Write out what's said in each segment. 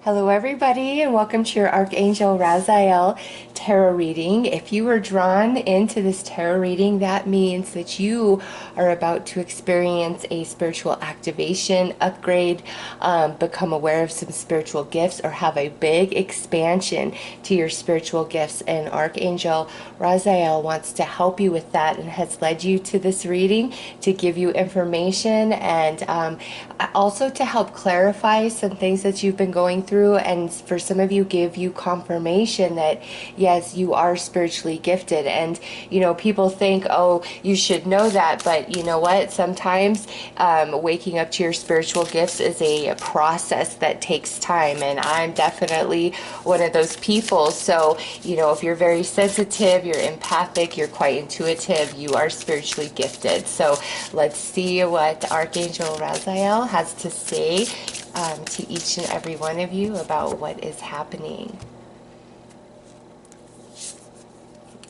Hello everybody and welcome to your Archangel Raziel tarot reading. If you were drawn into this tarot reading, that means that you are about to experience a spiritual activation, upgrade, become aware of some spiritual gifts, or have a big expansion to your spiritual gifts. And Archangel Raziel wants to help you with that and has led you to this reading to give you information and also to help clarify some things that you've been going through, and for some of you give you confirmation that yes, you are spiritually gifted. And people think, oh, you should know that, but you know what, sometimes waking up to your spiritual gifts is a process that takes time, and I'm definitely one of those people. So if you're very sensitive, you're empathic, you're quite intuitive, you are spiritually gifted. So let's see what Archangel Raziel has to say to each and every one of you about what is happening.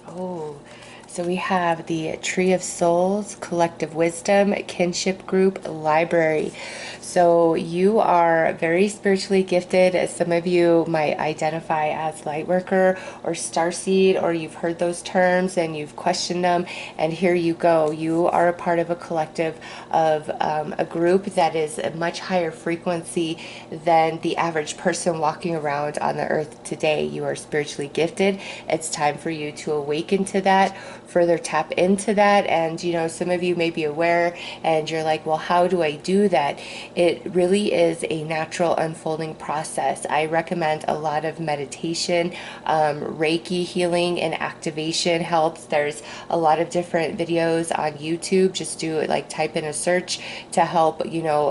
Oh, so we have the Tree of Souls, Collective Wisdom, Kinship Group, Library. So you are very spiritually gifted. As some of you might identify as Lightworker or Starseed, or you've heard those terms and you've questioned them, and here you go. You are a part of a collective of a group that is a much higher frequency than the average person walking around on the earth today. You are spiritually gifted. It's time for you to awaken to that, further tap into that. And some of you may be aware and you're like, well, how do I do that? It really is a natural unfolding process. I recommend a lot of meditation, Reiki healing and activation helps. There's a lot of different videos on YouTube. Just do it, like type in a search to help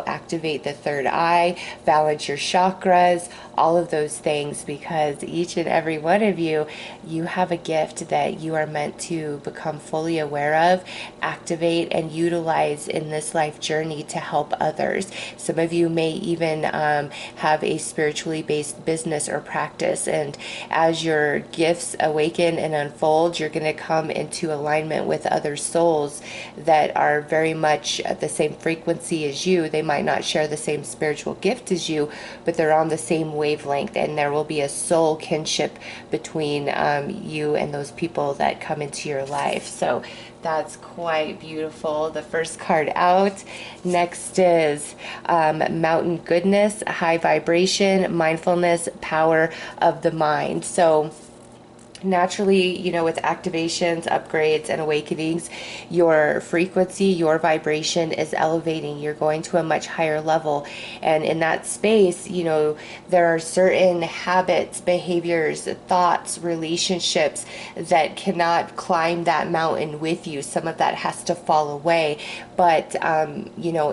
activate the third eye, balance your chakras, all of those things, because each and every one of you have a gift that you are meant to become fully aware of, activate, and utilize in this life journey to help others. Some of you may even have a spiritually based business or practice, and as your gifts awaken and unfold, you're going to come into alignment with other souls that are very much at the same frequency as you. They might not share the same spiritual gift as you, but they're on the same wavelength, and there will be a soul kinship between you and those people that come into your life. So that's quite beautiful. The first card out. Next is Mountain Goodness, High Vibration, Mindfulness, Power of the Mind. So naturally, with activations, upgrades, and awakenings, your frequency, your vibration is elevating. You're going to a much higher level. And in that space, there are certain habits, behaviors, thoughts, relationships that cannot climb that mountain with you. Some of that has to fall away. But,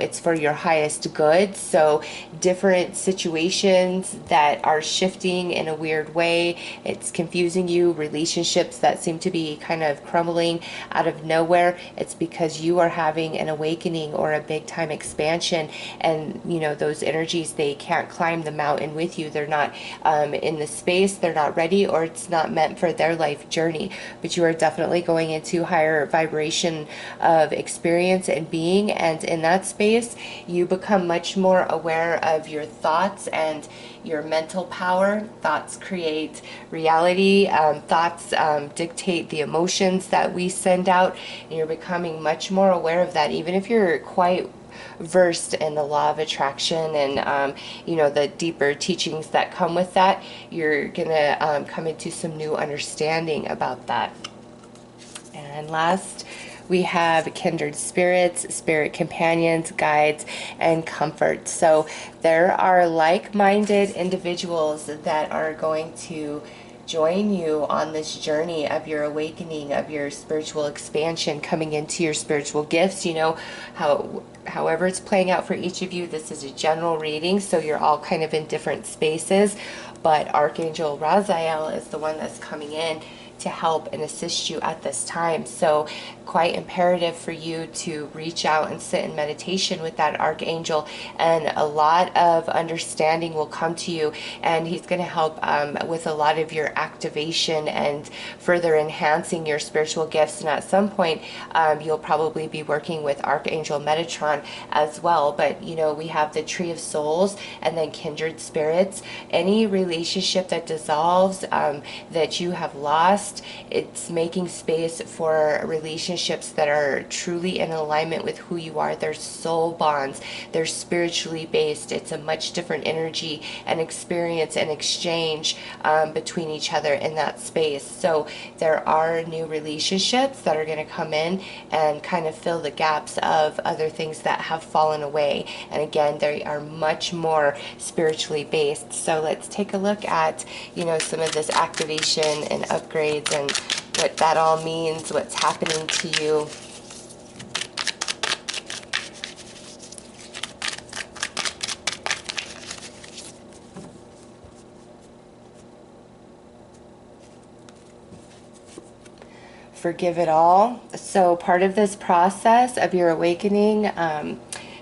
it's for your highest good. So different situations that are shifting in a weird way, it's confusing you, relationships that seem to be kind of crumbling out of nowhere, it's because you are having an awakening or a big time expansion. And those energies, they can't climb the mountain with you. They're not in the space, they're not ready, or it's not meant for their life journey. But you are definitely going into higher vibration of experience and being, and in that space you become much more aware of your thoughts and your mental power. Thoughts create reality. Thoughts dictate the emotions that we send out, and you're becoming much more aware of that. Even if you're quite versed in the law of attraction and the deeper teachings that come with that, you're gonna come into some new understanding about that. And last, we have Kindred Spirits, Spirit Companions, Guides, and Comfort. So there are like-minded individuals that are going to join you on this journey of your awakening, of your spiritual expansion, coming into your spiritual gifts. However it's playing out for each of you, this is a general reading, so you're all kind of in different spaces, but Archangel Raziel is the one that's coming in to help and assist you at this time. So quite imperative for you to reach out and sit in meditation with that archangel, and a lot of understanding will come to you, and he's going to help with a lot of your activation and further enhancing your spiritual gifts. And at some point you'll probably be working with Archangel Metatron as well. But you know, we have the Tree of Souls and then Kindred Spirits. Any relationship that dissolves, that you have lost, it's making space for relationships that are truly in alignment with who you are. They're soul bonds, they're spiritually based. It's a much different energy and experience and exchange between each other in that space. So there are new relationships that are going to come in and kind of fill the gaps of other things that have fallen away. And again, they are much more spiritually based. So let's take a look at, you know, some of this activation and upgrades and what that all means, what's happening to you. Forgive it all. So part of this process of your awakening,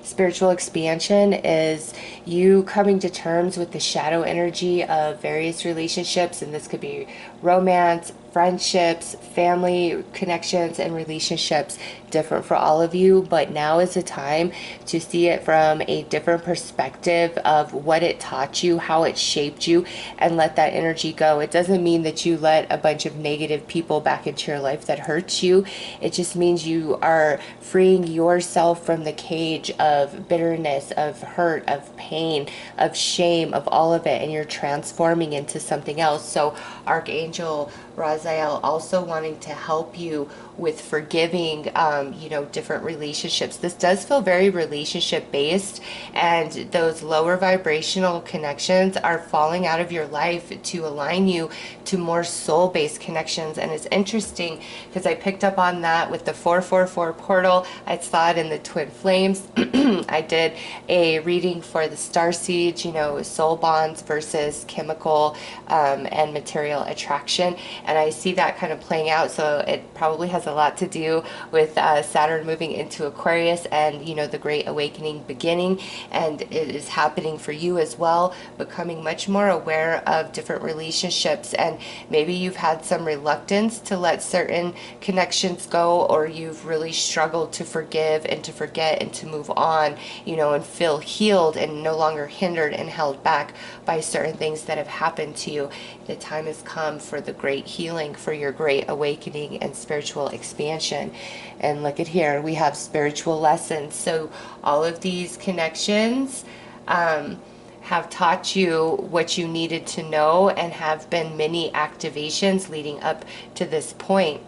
spiritual expansion, is you coming to terms with the shadow energy of various relationships, and this could be romance, friendships, family connections, and relationships, different for all of you. But now is the time to see it from a different perspective of what it taught you, how it shaped you, and let that energy go. It doesn't mean that you let a bunch of negative people back into your life that hurt you. It just means you are freeing yourself from the cage of bitterness, of hurt, of pain, of shame, of all of it, and you're transforming into something else. So Archangel Raziel also wanting to help you with forgiving, you know, different relationships. This does feel very relationship based, and those lower vibrational connections are falling out of your life to align you to more soul based connections. And it's interesting because I picked up on that with the 444 portal. I saw it in the twin flames. I did a reading for the starseed, you know, soul bonds versus chemical and material attraction, and I see that kind of playing out. So it probably has a lot to do with Saturn moving into Aquarius and, you know, the Great Awakening beginning, and it is happening for you as well, becoming much more aware of different relationships. And maybe you've had some reluctance to let certain connections go, or you've really struggled to forgive and to forget and to move on, you know, and feel healed and no longer hindered and held back by certain things that have happened to you. The time has come for the great healing, for your great awakening and spiritual expansion. And look at here, we have spiritual lessons. So all of these connections have taught you what you needed to know, and have been many activations leading up to this point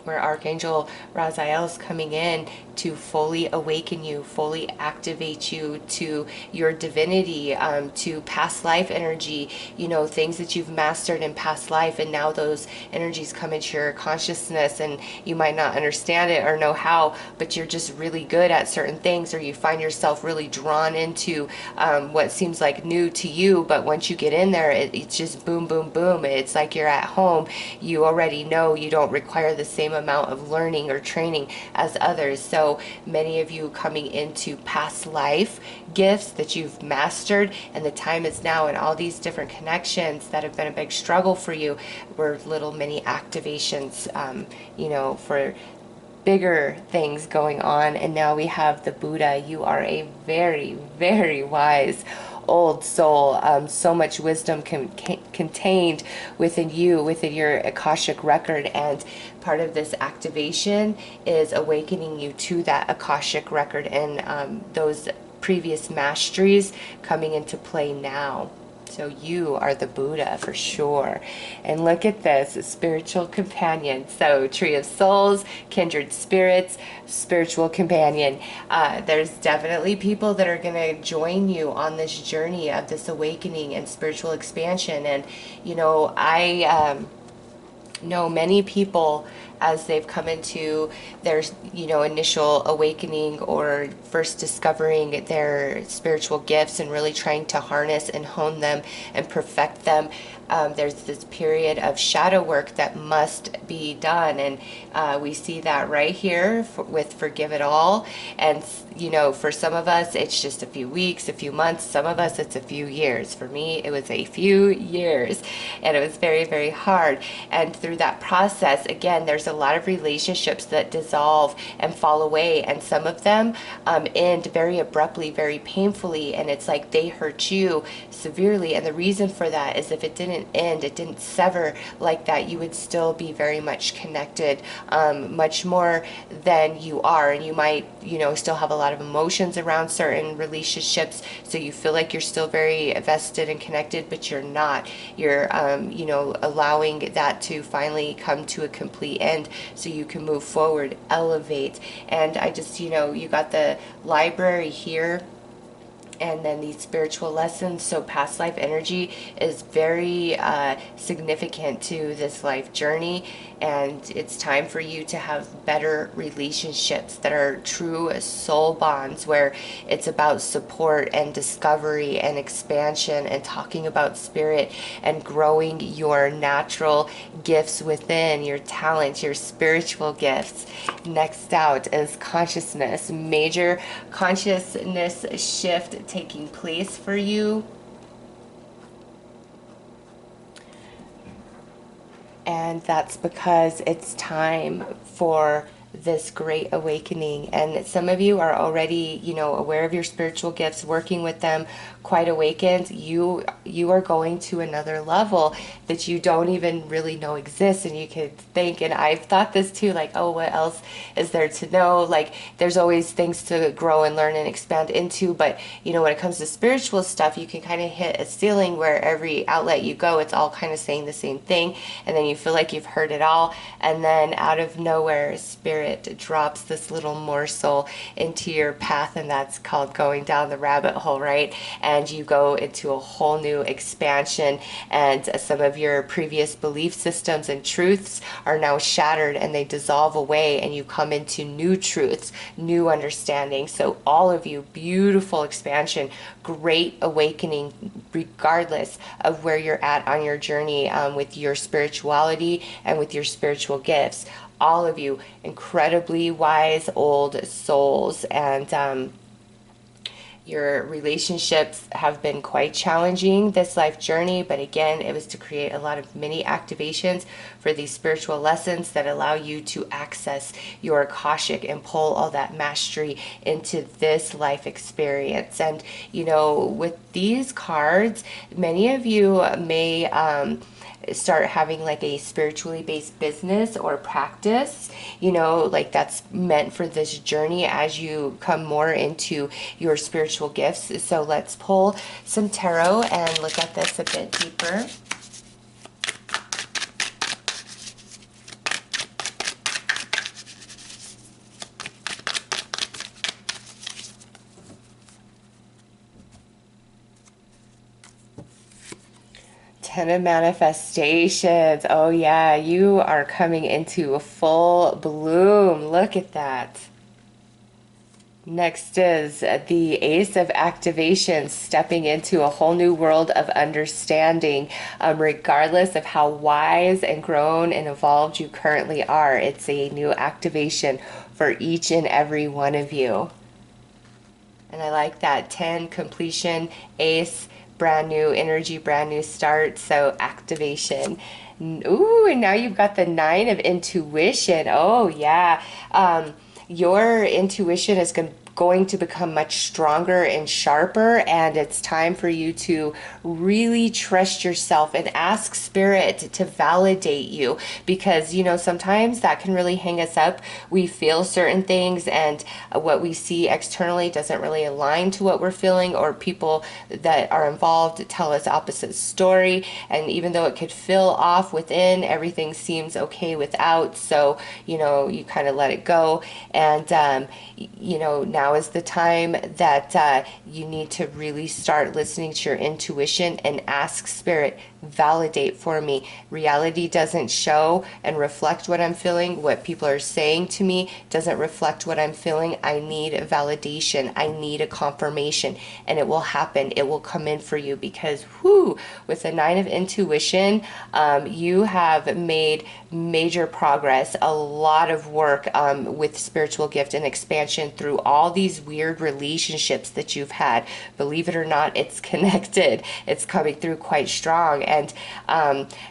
where Archangel Raziel is coming in to fully awaken you, fully activate you to your divinity, to past life energy, you know, things that you've mastered in past life, and now those energies come into your consciousness, and you might not understand it or know how, but you're just really good at certain things, or you find yourself really drawn into what seems like new to you, but once you get in there, it's just boom, boom, boom. It's like you're at home. You already know. You don't require the same amount of learning or training as others. So many of you coming into past life gifts that you've mastered, and the time is now, and all these different connections that have been a big struggle for you were little mini activations, you know, for bigger things going on. And now we have the Buddha. You are a very, very wise old soul. So much wisdom contained within you, within your Akashic record, and part of this activation is awakening you to that Akashic record, and those previous masteries coming into play now. So you are the Buddha for sure. And look at this, spiritual companion. So Tree of Souls, Kindred Spirits, spiritual companion. There's definitely people that are going to join you on this journey of this awakening and spiritual expansion. And, you know, I know many people as they've come into their, initial awakening or first discovering their spiritual gifts and really trying to harness and hone them and perfect them. There's this period of shadow work that must be done, and we see that right here with Forgive It All. And for some of us it's just a few weeks, a few months. Some of us it's a few years. For me it was a few years, and it was very, very hard. And through that process, again, there's a lot of relationships that dissolve and fall away, and some of them end very abruptly, very painfully, and it's like they hurt you severely. And the reason for that is if it didn't end, it didn't sever like that, you would still be very much connected, much more than you are. And you might, still have a lot of emotions around certain relationships, so you feel like you're still very vested and connected, but you're not. You're, allowing that to finally come to a complete end so you can move forward, elevate. And I just, you got the library here, and then these spiritual lessons. So past life energy is very significant to this life journey, and it's time for you to have better relationships that are true soul bonds, where it's about support and discovery and expansion and talking about spirit and growing your natural gifts within, your talents, your spiritual gifts. Next out is consciousness. Major consciousness shift taking place for you. And that's because it's time for this great awakening. And some of you are already, aware of your spiritual gifts, working with them, quite awakened. You are going to another level that you don't even really know exists. And you could think, and I've thought this too, like, oh, what else is there to know? Like, there's always things to grow and learn and expand into. But when it comes to spiritual stuff, you can kind of hit a ceiling where every outlet you go, it's all kind of saying the same thing, and then you feel like you've heard it all. And then out of nowhere, spirit drops this little morsel into your path, and that's called going down the rabbit hole, right? And you go into a whole new expansion, and some of your previous belief systems and truths are now shattered, and they dissolve away, and you come into new truths, new understanding. So all of you, beautiful expansion, great awakening, regardless of where you're at on your journey with your spirituality and with your spiritual gifts. All of you, incredibly wise old souls, and your relationships have been quite challenging this life journey, but again, it was to create a lot of mini activations for these spiritual lessons that allow you to access your Akashic and pull all that mastery into this life experience. And with these cards, many of you may start having like a spiritually based business or practice, like that's meant for this journey as you come more into your spiritual gifts. So let's pull some tarot and look at this a bit deeper. Ten of Manifestations. Oh yeah, you are coming into a full bloom. Look at that. Next is the Ace of Activation, stepping into a whole new world of understanding, regardless of how wise and grown and evolved you currently are. It's a new activation for each and every one of you. And I like that 10, completion, Ace, brand new energy, brand new start. So activation. Ooh, and now you've got the 9 of intuition. Oh yeah. Your intuition is going to become much stronger and sharper, and it's time for you to really trust yourself and ask spirit to validate you, because sometimes that can really hang us up. We feel certain things, and what we see externally doesn't really align to what we're feeling, or people that are involved tell us opposite story, and even though it could feel off within, everything seems okay without. So you kind of let it go, and now is the time that you need to really start listening to your intuition and ask spirit, validate for me. Reality doesn't show and reflect what I'm feeling. What people are saying to me doesn't reflect what I'm feeling. I need a validation. I need a confirmation, and it will happen. It will come in for you because, whoo, with the Nine of Intuition, you have made major progress, a lot of work with spiritual gift and expansion through all these weird relationships that you've had. Believe it or not, it's connected. It's coming through quite strong. And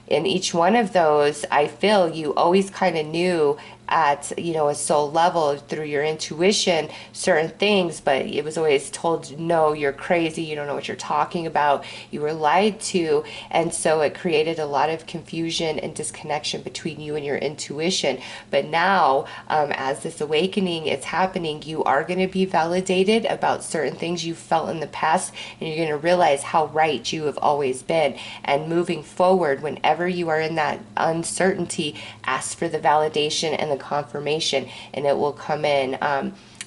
in each one of those, I feel you always kind of knew at, you know, a soul level through your intuition certain things, but it was always told, no, you're crazy, you don't know what you're talking about, you were lied to. And so it created a lot of confusion and disconnection between you and your intuition. But now, as this awakening is happening, you are going to be validated about certain things you felt in the past, and you're going to realize how right you have always been. And moving forward, whenever you are in that uncertainty, ask for the validation and the confirmation, and it will come in.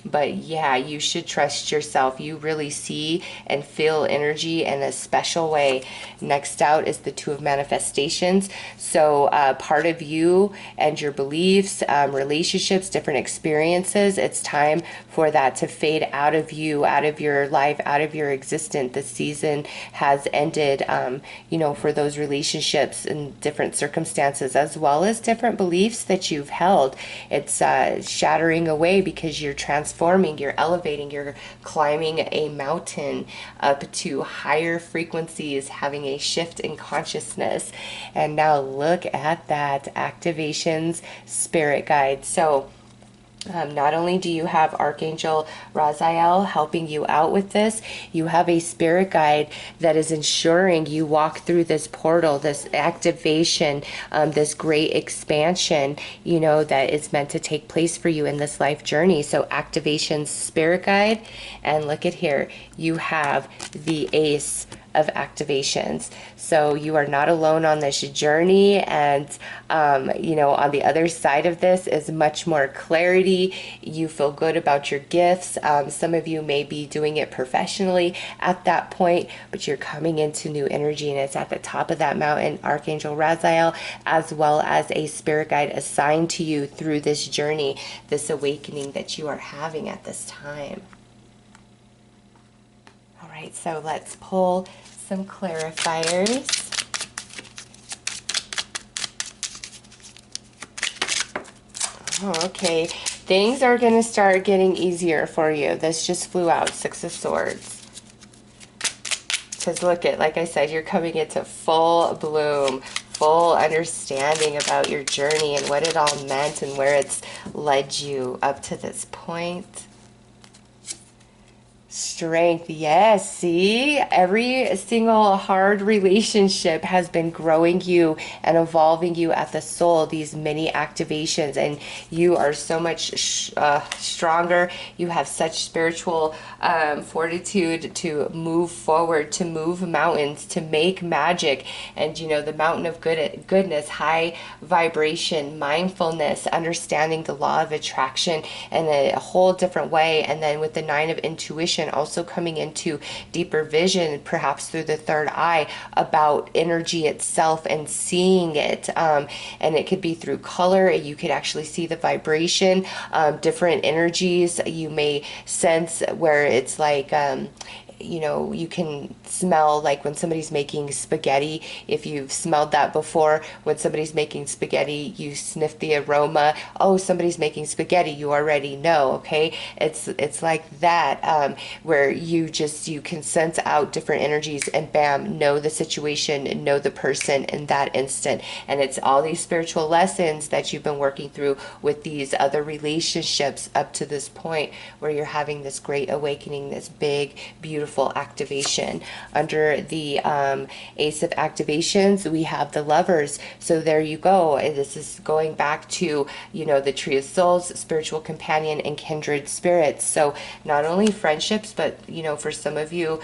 But yeah, you should trust yourself. You really see and feel energy in a special way. Next out is the Two of Manifestations. So part of you and your beliefs, relationships, different experiences, it's time for that to fade out of you, out of your life, out of your existence. The season has ended, you know, for those relationships and different circumstances, as well as different beliefs that you've held. It's shattering away because you're transforming, you're elevating, you're climbing a mountain up to higher frequencies, having a shift in consciousness. And now look at that, activations, spirit guide. So not only do you have Archangel Raziel helping you out with this, you have a spirit guide that is ensuring you walk through this portal, this activation, this great expansion, you know, that is meant to take place for you in this life journey. So activation, spirit guide, and look at here, you have the Ace of activations. So you are not alone on this journey, and you know, on the other side of this is much more clarity. You feel good about your gifts. Some of you may be doing it professionally at that point, but you're coming into new energy, and it's at the top of that mountain, Archangel Raziel, as well as a spirit guide assigned to you through this journey, this awakening that you are having at this time. All right, so let's pull some clarifiers. Okay, things are going to start getting easier for you. This just flew out, Six of Swords. Because look at, like I said, you're coming into full bloom, full understanding about your journey and what it all meant and where it's led you up to this point. Strength, yes, see, every single hard relationship has been growing you and evolving you at the soul, these many activations, and you are so much stronger. You have such spiritual fortitude to move forward, to move mountains, to make magic. And you know, the mountain of goodness, high vibration, mindfulness, understanding the law of attraction in a whole different way. And then with the Nine of Intuition, also coming into deeper vision, perhaps through the third eye, about energy itself and seeing it. And it could be through color. You could actually see the vibration, different energies you may sense, where it's like, you know, you can smell, like when somebody's making spaghetti, if you've smelled that before, when somebody's making spaghetti, you sniff the aroma. Oh, somebody's making spaghetti, you already know. Okay, it's like that, where you can sense out different energies and bam, know the situation, know the person in that instant. And it's all these spiritual lessons that you've been working through with these other relationships up to this point, where you're having this great awakening, this big, beautiful activation. Under the Ace of Activations, we have the Lovers. So there you go. This is going back to, you know, the Tree of Souls, spiritual companion, and kindred spirits. So not only friendships, but, you know, for some of you,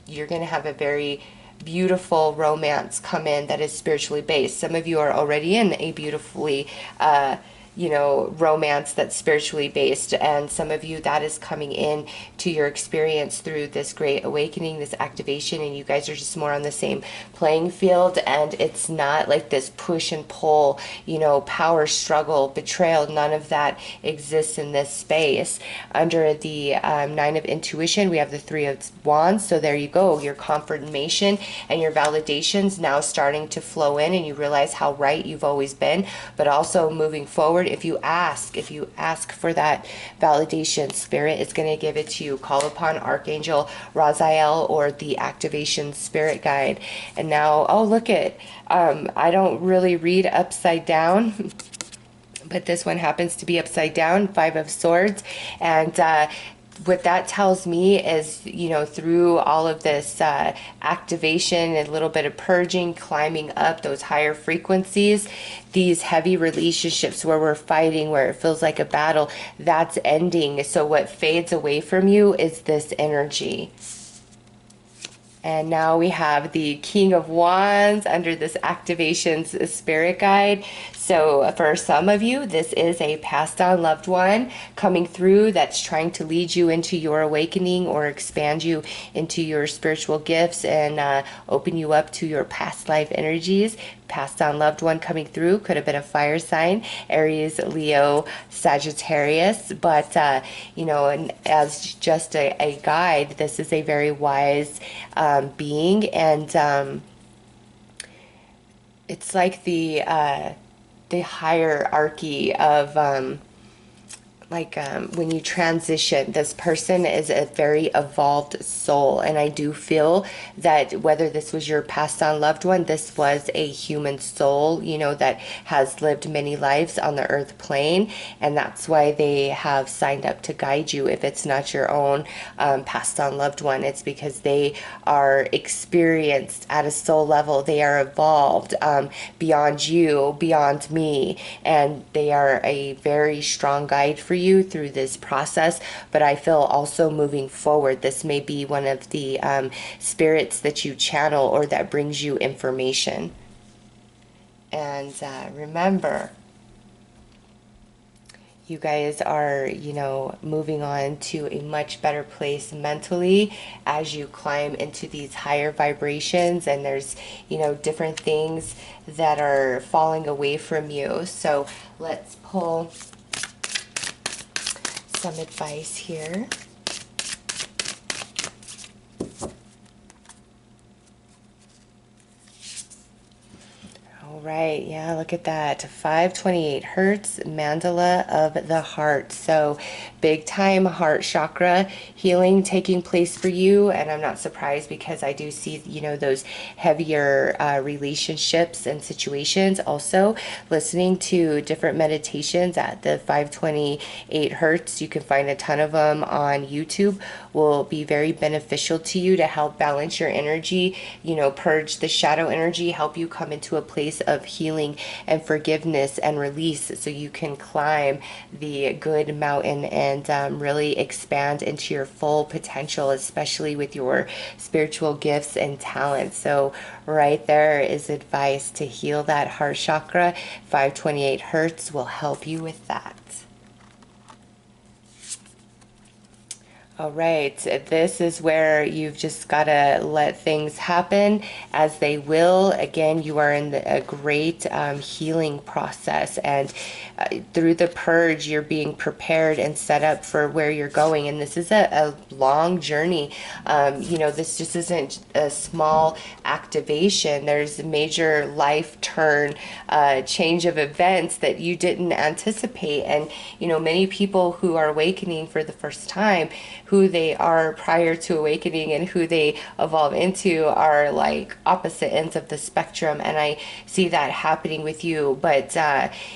you're going to have a very beautiful romance come in that is spiritually based. Some of you are already in a beautifully you know, romance that's spiritually based. And some of you, that is coming in to your experience through this great awakening, this activation, and you guys are just more on the same playing field. And it's not like this push and pull, you know, power struggle, betrayal. None of that exists in this space. Under the Nine of Intuition, we have the Three of Wands. So there you go, your confirmation and your validations now starting to flow in, and you realize how right you've always been. But also moving forward, if you ask for that validation, Spirit is going to give it to you. Call upon Archangel Raziel or the Activation Spirit Guide. And now, oh, look it, I don't really read upside down, but this one happens to be upside down, Five of Swords. And what that tells me is, you know, through all of this activation and a little bit of purging, climbing up those higher frequencies, these heavy relationships where we're fighting, where it feels like a battle, that's ending. So what fades away from you is this energy. And now we have the King of Wands under this Activations Spirit Guide. So for some of you, this is a passed on loved one coming through that's trying to lead you into your awakening or expand you into your spiritual gifts and open you up to your past life energies. Passed on loved one coming through, could have been a fire sign, Aries, Leo, Sagittarius, but you know, and as just a guide, this is a very wise being, and it's like the hierarchy of when you transition, this person is a very evolved soul. And I do feel that whether this was your passed on loved one, this was a human soul, you know, that has lived many lives on the earth plane. And that's why they have signed up to guide you. If it's not your own passed on loved one, it's because they are experienced at a soul level. They are evolved beyond you, beyond me. And they are a very strong guide for you through this process. But I feel also moving forward, this may be one of the spirits that you channel or that brings you information. And remember, you guys are, you know, moving on to a much better place mentally as you climb into these higher vibrations, and there's, you know, different things that are falling away from you. So let's pull some advice here. All right, yeah, look at that. 528 hertz, mandala of the heart. So big time heart chakra healing taking place for you. And I'm not surprised because I do see, you know, those heavier relationships and situations. Also listening to different meditations at the 528 hertz. You can find a ton of them on YouTube. Will be very beneficial to you to help balance your energy, you know, purge the shadow energy, help you come into a place of healing and forgiveness and release, so you can climb the good mountain and really expand into your full potential, especially with your spiritual gifts and talents. So right there is advice to heal that heart chakra. 528 hertz will help you with that. All right, this is where you've just got to let things happen as they will. Again, you are in a great healing process, and through the purge, you're being prepared and set up for where you're going. And this is a long journey. You know, this just isn't a small activation. There's a major life turn, change of events that you didn't anticipate. And, you know, many people who are awakening for the first time, who they are prior to awakening and who they evolve into are like opposite ends of the spectrum. And I see that happening with you. But,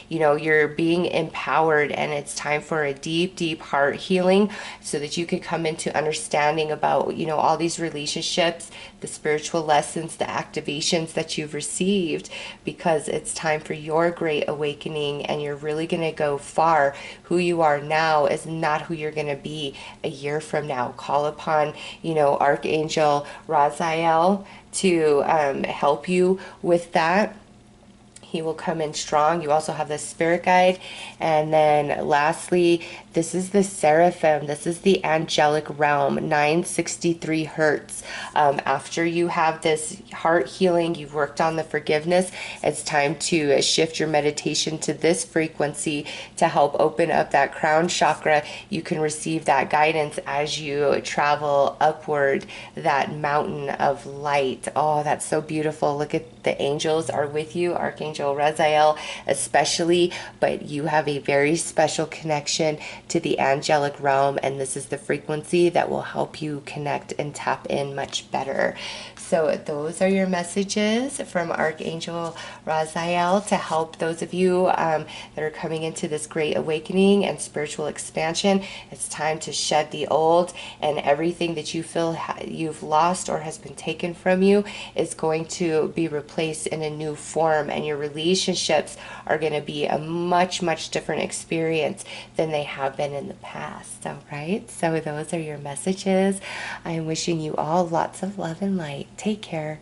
you know, you're being empowered, and it's time for a deep, deep heart healing so that you can come into understanding about, you know, all these relationships, the spiritual lessons, the activations that you've received, because it's time for your great awakening, and you're really going to go far. Who you are now is not who you're going to be a year from now. Call upon, you know, Archangel Raziel to help you with that. He will come in strong. You also have the spirit guide. And then lastly, this is the seraphim. This is the angelic realm, 963 hertz. After you have this heart healing, you've worked on the forgiveness, it's time to shift your meditation to this frequency to help open up that crown chakra. You can receive that guidance as you travel upward that mountain of light. Oh, that's so beautiful. Look at the angels are with you, Archangel Raziel especially, but you have a very special connection to the angelic realm, and this is the frequency that will help you connect and tap in much better. So those are your messages from Archangel Raziel to help those of you that are coming into this great awakening and spiritual expansion. It's time to shed the old, and everything that you feel you've lost or has been taken from you is going to be replaced in a new form, and your relationships are going to be a much, much different experience than they have been in the past. All right, so those are your messages. I am wishing you all lots of love and light. Take care.